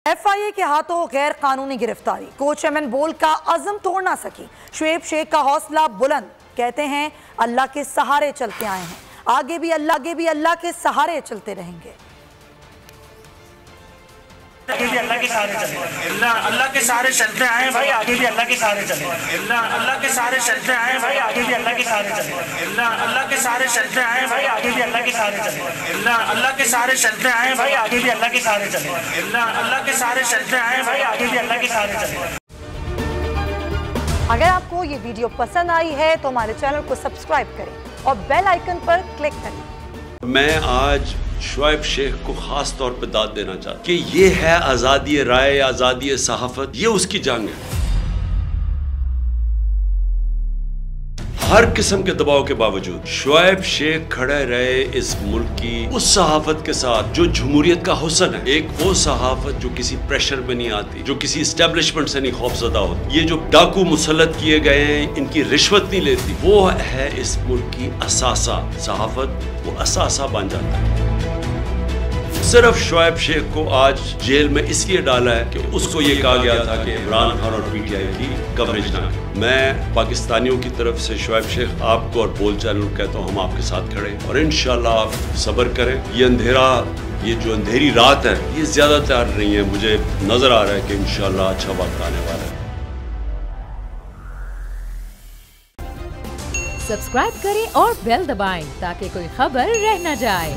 FIA के हाथों गैर कानूनी गिरफ्तारी, कोच एमएन बोल का अज़म तोड़ ना सकी। शुएब शेख का हौसला बुलंद, कहते हैं अल्लाह के सहारे चलते आए हैं, आगे भी अल्लाह के सहारे चलते रहेंगे। आगे भी अल्लाह के सहारे चले, अल्लाह के सहारे चलते आए भाई, आगे भी अल्लाह के सहारे चले, अल्लाह के सहारे चलते आए भाई, आगे भी अल्लाह के सहारे चले, अल्लाह के सहारे चलते आए भाई, आगे भी अल्लाह के सहारे चले, अल्लाह के सहारे चलते आए भाई, आगे भी अल्लाह के सहारे चले, अल्लाह के सहारे चलते आए भाई, आगे भी अल्लाह के सहारे चले। अगर आपको ये वीडियो पसंद आई है तो हमारे चैनल को सब्सक्राइब करें और बेल आइकन पर क्लिक करें। मैं आज शुएब शेख को खास तौर पे दाद देना चाहता कि ये है आज़ादी राय, आज़ादी सहाफत, ये उसकी जंग है। हर किस्म के दबाव के बावजूद शुएब शेख खड़े रहे इस मुल्क की उस सहाफत के साथ जो जमहूरियत का हुस्न है। एक वो सहाफत जो किसी प्रेशर में नहीं आती, जो किसी एस्टेब्लिशमेंट से नहीं खौफजदा होती। ये जो डाकू मुसल्लत किए गए हैं, इनकी रिश्वत नहीं लेती, वो है इस मुल्क की असासा। सहाफत वो असासा बन जाता है। सिर्फ शुएब शेख को आज जेल में इसलिए डाला है कि उसको ये कहा गया था कि इमरान खान और PTI की कवरेज ना करें। मैं पाकिस्तानियों की तरफ से शुएब शेख आपको और बोल चैनल को कहता हूँ, हम आपके साथ खड़े और इंशाल्लाह आप सब्र करें। ये अंधेरा, ये जो अंधेरी रात है, ये ज्यादा तैयार नहीं है। मुझे नजर आ रहा है कि इंशाल्लाह अच्छा वक्त आने वाला है। सब्सक्राइब करें और बेल दबाएं ताकि कोई खबर रह न जाए।